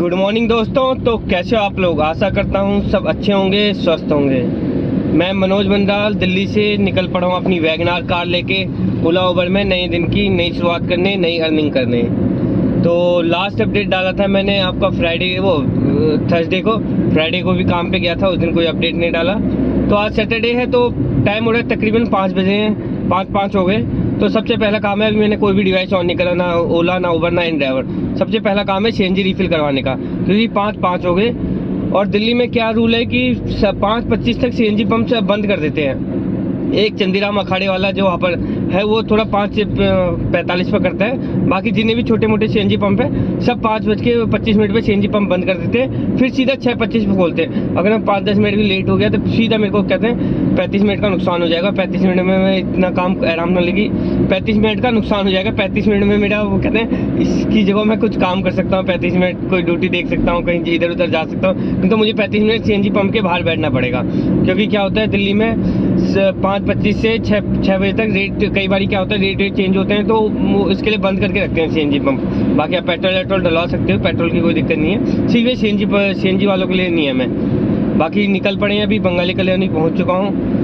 Good morning दोस्तों। तो कैसे हो आप लोग? आशा करता हूँ सब अच्छे होंगे, स्वस्थ होंगे। मैं मनोज बंदाल दिल्ली से निकल पड़ा हूँ अपनी वैगनार कार लेके ओला उबर में नए दिन की नई शुरुआत करने, नई अर्निंग करने। तो लास्ट अपडेट डाला था मैंने आपका थर्सडे को। फ्राइडे को भी काम पे गया था, उस दिन कोई अपडेट नहीं डाला। तो आज सैटरडे है तो टाइम हो रहा है तकरीबन 5 बजे हैं, 5 हो गए। तो सबसे पहला काम है, अभी मैंने कोई भी डिवाइस ऑन नहीं करा, ना ओला ना उबर ना इन ड्राइवर। सबसे पहला काम है सीएनजी रिफिल करवाने का, क्योंकि 5 हो गए। और दिल्ली में क्या रूल है कि 5:25 तक सीएनजी पंप से बंद कर देते हैं। एक चंदीराम अखाड़े वाला जो वहाँ पर है वो थोड़ा 5 से 45 पर करता है। बाकी जितने भी छोटे मोटे सीएनजी पंप है सब 5:25 पे सीएनजी पंप बंद कर देते हैं, फिर सीधा 6:25 पे खोलते हैं। अगर मैं 5-10 मिनट भी लेट हो गया तो सीधा मेरे को कहते हैं 35 मिनट का नुकसान हो जाएगा। 35 मिनट में मैं इतना काम आराम न लगी, 35 मिनट का नुकसान हो जाएगा। 35 मिनट में मेरा वो कहते हैं इसकी जगह मैं कुछ काम कर सकता हूँ, 35 मिनट कोई ड्यूटी देख सकता हूँ, कहीं इधर उधर जा सकता हूँ। तो मुझे 35 मिनट सीएनजी पंप के बाहर बैठना पड़ेगा, क्योंकि क्या होता है दिल्ली में 5:25 से 6 बजे तक रेट, कई बार क्या होता है रेट चेंज होते हैं, तो इसके लिए बंद करके रखते हैं सीएनजी पंप। बाकी आप पेट्रोल डलवा सकते हो, पेट्रोल की कोई दिक्कत नहीं है, सिर्फ सीएनजी वालों के लिए नहीं है। मैं बाकी निकल पड़े हैं, अभी बंगाली कल्याणी पहुंच चुका हूँ।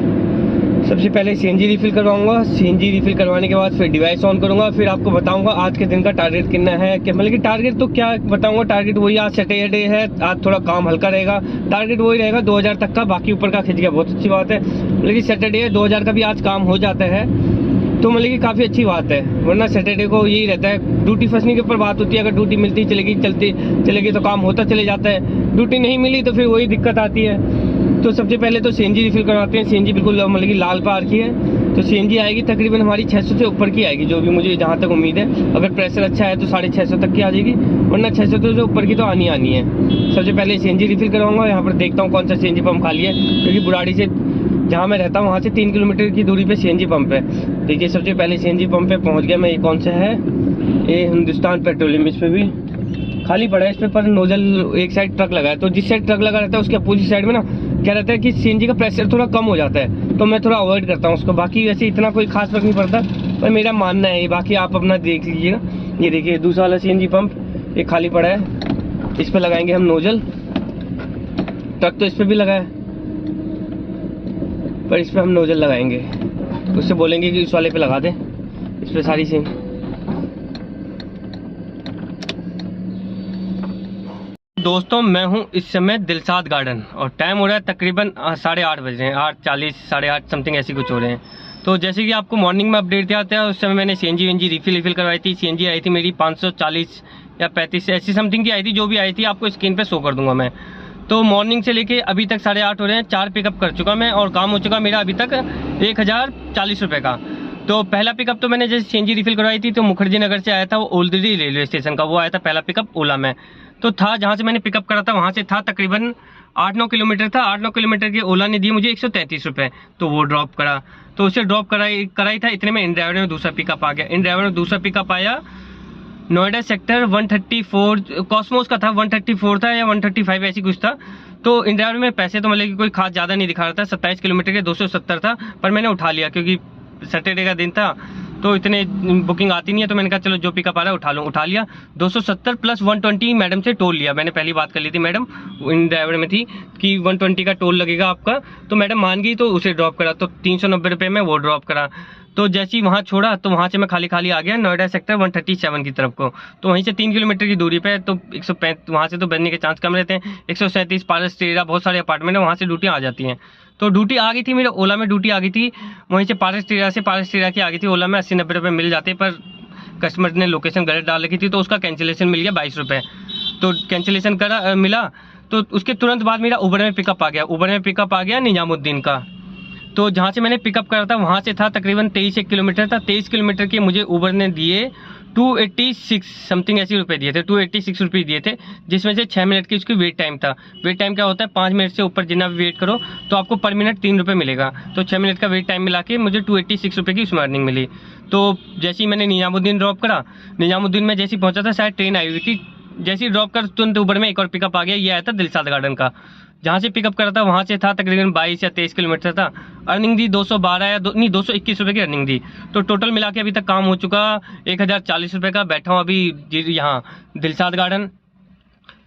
सबसे पहले सीएनजी रिफिल करवाऊंगा, सीएनजी रिफिल करवाने के बाद फिर डिवाइस ऑन करूंगा, फिर आपको बताऊंगा आज के दिन का टारगेट कितना है। कि मतलब कि टारगेट तो क्या बताऊंगा, टारगेट वही, आज सैटरडे है, आज थोड़ा काम हल्का रहेगा। टारगेट वही रहेगा 2000 तक का, बाकी ऊपर का खिंच गया, बहुत अच्छी बात है। मतलब कि सैटरडे है, 2000 का भी आज काम हो जाता है तो मतलब कि काफ़ी अच्छी बात है। वरना सैटरडे को यही रहता है, ड्यूटी फंसने के ऊपर बात होती है। अगर ड्यूटी मिलती चलेगी तो काम होता चले जाता है, ड्यूटी नहीं मिली तो फिर वही दिक्कत आती है। तो सबसे पहले तो सीएनजी रिफिल करवाते हैं। सीएनजी बिल्कुल मतलब कि लाल पार की है, तो सीएनजी आएगी तकरीबन हमारी 600 से ऊपर की आएगी, जो भी मुझे जहाँ तक उम्मीद है। अगर प्रेशर अच्छा है तो 650 तक की आ जाएगी, वरना 600 से ऊपर की तो आनी है। सबसे पहले सीएनजी रिफिल करवाऊंगा। यहाँ पर देखता हूँ कौन सा सीएनजी पंप खाली है, क्योंकि बुराड़ी से जहाँ मैं रहता हूँ वहाँ से 3 किलोमीटर की दूरी पे सीएनजी पंप है। देखिए सबसे पहले सीएनजी पंप पे पहुँच गया मैं। ये कौन सा है? ये हिंदुस्तान पेट्रोलियम। इस पे भी खाली पड़ा है, इस पे पर नोजल एक साइड ट्रक लगा है, तो जिस साइड ट्रक लगा रहता है उसके अपोजिट साइड में ना क्या रहता है कि सीएनजी का प्रेशर थोड़ा कम हो जाता है, तो मैं थोड़ा अवॉइड करता हूँ उसको। बाकी वैसे इतना कोई खास फर्क नहीं पड़ता, पर मेरा मानना है ये, बाकी आप अपना देख लीजिएगा। ये देखिए दूसरा वाला सीएनजी पंप एक खाली पड़ा है, इस पर लगाएंगे हम नोजल। ट्रक तो इस पर भी लगा है, पर इस पर हम नोजल लगाएंगे। उससे बोलेंगे कि इस वाले पे लगा दे, इस पर सारी सीन। दोस्तों मैं हूं इस समय दिलसाद गार्डन और टाइम हो रहा है तकरीबन 8:30 बज रहे हैं, 8:40 8:30 समथिंग ऐसी कुछ हो रहे हैं। तो जैसे कि आपको मॉर्निंग में अपडेट दिया था, उस समय मैंने सीएनजी रिफिल करवाई थी। सीएनजी आई थी मेरी 540 या 35 ऐसी समथिंग की आई थी, जो भी आई थी आपको स्क्रीन पे शो कर दूंगा मैं। तो मॉर्निंग से लेके अभी तक 8:30 हो रहे हैं, 4 पिकअप कर चुका मैं और काम हो चुका मेरा अभी तक 1040 रुपये का। तो पहला पिकअप तो मैंने जैसे सीएनजी रिफिल करवाई थी तो मुखर्जी नगर से आया था, वो ओल्डी रेलवे स्टेशन का वो आया था पहला पिकअप ओला में। तो था जहाँ से मैंने पिकअप करा था वहाँ से था तकरीबन 8-9 किलोमीटर था। 8-9 किलोमीटर के ओला ने दिए मुझे 133 रुपये, तो वो ड्रॉप करा। तो उसे ड्रॉप कराई था, इतने में इन ड्राइवर में दूसरा पिकअप आ गया। इन ड्राइवर में दूसरा पिकअप आया नोएडा सेक्टर 134, कॉस्मोस का था, 134 था या 135 ऐसी कुछ था। तो इन ड्राइवर में पैसे तो मतलब कि कोई खास ज़्यादा नहीं दिखा रहा था, 27 किलोमीटर के 270 था, पर मैंने उठा लिया क्योंकि सैटरडे का दिन था तो इतने बुकिंग आती नहीं है। तो मैंने कहा चलो जो पिकअप आ रहा है उठा लिया। 270 प्लस 120 मैडम से टोल लिया। मैंने पहली बात कर ली थी, मैडम इन ड्राइवर में थी कि 120 का टोल लगेगा आपका, तो मैडम मान गई, तो उसे ड्रॉप करा। तो 390 रुपये में वो ड्रॉप करा। तो जैसे ही वहाँ छोड़ा तो वहाँ से मैं खाली आ गया नोएडा सेक्टर 137 की तरफ को। तो वहीं से 3 किलोमीटर की दूरी पे, तो 135 वहाँ से तो बनने के चांस कम रहते हैं। 137 पारस टेरा, बहुत सारे अपार्टमेंट है, वहाँ से ड्यूटी आ जाती हैं। तो ड्यूटी आ गई थी, मेरे ओला में ड्यूटी आ गई थी, वहीं से पारस टेरा की आ गई थी। ओला में 80-90 रुपये मिल जाते, पर कस्टमर ने लोकेशन गलत डाल रखी थी तो उसका कैंसिलेशन मिल गया 22 रुपये। तो कैंसिलेशन मिला। तो उसके तुरंत बाद मेरा उबर में पिकअप आ गया निजामुद्दीन का। तो जहाँ से मैंने पिकअप करा था वहाँ से था तकरीबन 23 किलोमीटर था। 23 किलोमीटर के मुझे उबर ने दिए 286 समथिंग ऐसे रुपये दिए थे, 286 रुपये दिए थे, जिसमें से 6 मिनट की उसकी वेट टाइम था। वेट टाइम क्या होता है, 5 मिनट से ऊपर जितना वेट करो तो आपको पर मिनट 3 रुपये मिलेगा। तो 6 मिनट का वेट टाइम मिला के मुझे 286 रुपये की उसमें अर्निंग मिली। तो जैसे ही मैंने निजामुद्दीन ड्रॉप करा, निजामुद्दीन में जैसे ही पहुँचा था शायद ट्रेन आई हुई थी, जैसे ही ड्रॉप कर तुरंत उबर में एक और पिकअप आ गया। ये आया था दिलसाद गार्डन का। जहाँ से पिकअप करा था वहाँ से था तकरीबन 22 या 23 किलोमीटर था। अर्निंग दी 212 या 221 रुपये की अर्निंग दी। तो टोटल मिला के अभी तक काम हो चुका 1040 रुपये का। बैठा हूँ अभी यहाँ दिलसाद गार्डन।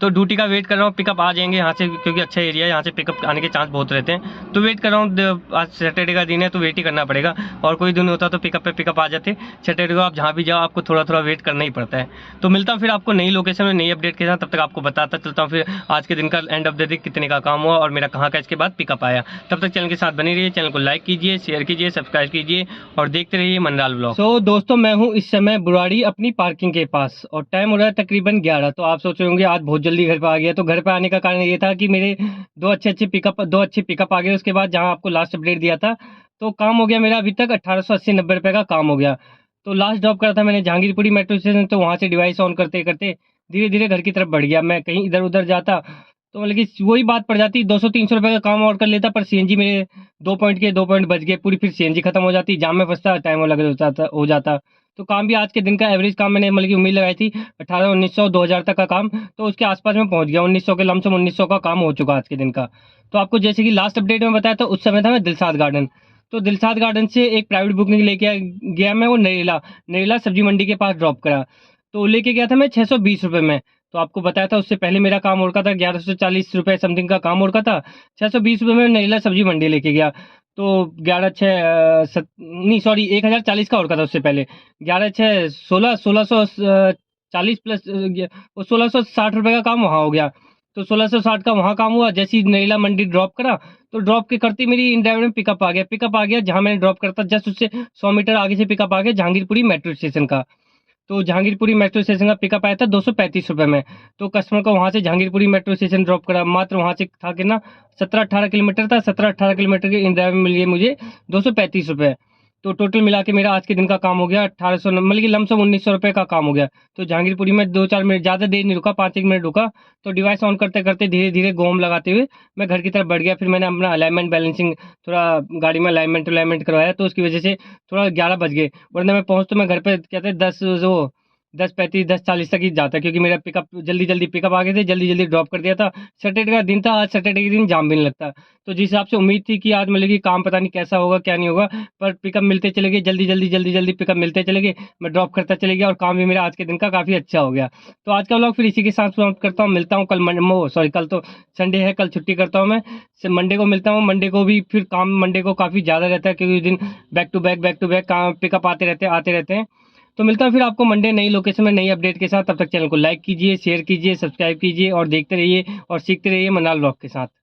तो ड्यूटी का वेट कर रहा हूँ, पिकअप आ जाएंगे यहाँ से क्योंकि अच्छा एरिया है, यहाँ से पिकअप आने के चांस बहुत रहते हैं। तो वेट कर रहा हूँ, आज सैटरडे का दिन है तो वेट ही करना पड़ेगा, और कोई दिन होता तो पिकअप पे पिकअप आ जाते। सैटरडे को आप जहाँ भी जाओ आपको थोड़ा थोड़ा वेट करना ही पड़ता है। तो मिलता हूँ फिर आपको नई लोकेशन में नई अपडेट के साथ, तब तक आपको बताता चलता हूँ फिर आज के दिन का एंड ऑफ द डे कितने का काम हुआ और मेरा कहाँ का इसके बाद पिकअप आया। तब तक चैनल के साथ बने रहिए, चैनल को लाइक कीजिए, शेयर कीजिए, सब्सक्राइब कीजिए और देखते रहिए मंडाल ब्लॉग। तो दोस्तों मैं हूँ इस समय बुराड़ी अपनी पार्किंग के पास और टाइम हो रहा है तकरीबन 11। तो आप सोच रहे होंगे आज बहुत जल्दी घर पे आ गया। तो घर पे आने का कारण ये था कि मेरे दो अच्छे पिकअप आ गए। उसके बाद जहाँ आपको लास्ट अपडेट दिया था तो काम हो गया मेरा अभी तक 1880-90 रुपये का काम हो गया। तो लास्ट ड्रॉप करा था मैंने जहांगीरपुरी मेट्रो स्टेशन, तो वहाँ से डिवाइस ऑन करते करते धीरे धीरे घर की तरफ बढ़ गया। मैं कहीं इधर उधर जाता तो मतलब कि वही बात पड़ जाती, 200-300 रुपये का काम और कर लेता, पर सीएनजी मेरे 2 पॉइंट बच गए पूरी, फिर सीएनजी खत्म हो जाती, जाम में फंसता, टाइम लग हो जाता। तो काम भी आज के दिन का एवरेज काम मैंने मतलब की उम्मीद लगाई थी 1800-1900-2000 तक का काम, तो उसके आसपास में पहुंच गया। 1900 के लमसम 1900 का काम हो चुका आज के दिन का। तो आपको जैसे कि लास्ट अपडेट में बताया था उस समय था मैं दिलसाद गार्डन। तो दिलसाद गार्डन से एक प्राइवेट बुकिंग लेके गया मैं, वो नरेला नरेला सब्जी मंडी के पास ड्रॉप करा। तो लेके गया था मैं 620 रुपये में। तो आपको बताया था उससे पहले मेरा काम और का था 1140 रुपये समथिंग का काम और का था। 620 रुपये में नरेला सब्जी मंडी लेके गया। तो 1040 का और का था उससे पहले। 1640 प्लस वो 1660 रुपये का काम वहाँ हो गया। तो 1660 का वहाँ काम हुआ। जैसे ही नरेला मंडी ड्रॉप करा तो ड्रॉप के करते मेरी इंडिया में पिकअप आ गया जहाँ मैंने ड्रॉप करता जस्ट उससे 100 मीटर आगे से पिकअप आ गया जहांगीरपुरी मेट्रो स्टेशन का। तो जहांगीरपुरी मेट्रो स्टेशन का पिकअप आया था 235 रुपये में। तो कस्टमर को वहाँ से जहांगीरपुरी मेट्रो स्टेशन ड्रॉप करा, मात्र वहाँ से था कि ना 17-18 किलोमीटर था। 17-18 किलोमीटर के इंडिया में मिल गए मुझे 235 रुपये। तो टोटल मिला के मेरा आज के दिन का काम हो गया 1800, मतलब कि लमसम 1900 रुपये का काम हो गया। तो जहांगीरपुरी में 2-4 मिनट, ज़्यादा देर नहीं रुका, 5-1 मिनट रुका। तो डिवाइस ऑन करते करते धीरे धीरे गोम लगाते हुए मैं घर की तरफ बढ़ गया। फिर मैंने अपना अलाइनमेंट बैलेंसिंग थोड़ा गाड़ी में अलाइनमेंट करवाया, तो उसकी वजह से थोड़ा 11 बज गए, वरना मैं पहुँच तो मैं घर पे कहते 10:35 10:40 तक ही जाता, क्योंकि मेरा पिकअप जल्दी जल्दी पिकअप आ गए थे, जल्दी जल्दी ड्रॉप कर दिया था। सैटरडे का दिन था, आज सैटरडे के दिन जाम भी नहीं लगता। तो जिस हिसाब से उम्मीद थी कि आज मतलब कि काम पता नहीं कैसा होगा क्या नहीं होगा, पर पिकअप मिलते चले गए, जल्दी जल्दी पिकअप मिलते चले गए, मैं ड्रॉप करता चले गया और काम भी मेरा आज के दिन का काफ़ी अच्छा हो गया। तो आज का व्लॉग फिर इसी के साथ समाप्त करता हूँ। मिलता हूँ कल तो संडे है, कल छुट्टी करता हूँ मैं। मंडे को मिलता हूँ। मंडे को भी फिर काम मंडे को काफ़ी ज़्यादा रहता है, क्योंकि उस दिन बैक टू बैक काम पिकअप आते रहते हैं। तो मिलता है फिर आपको मंडे नई लोकेशन में नई अपडेट के साथ। तब तक चैनल को लाइक कीजिए, शेयर कीजिए, सब्सक्राइब कीजिए और देखते रहिए और सीखते रहिए मनाल ब्लॉग के साथ।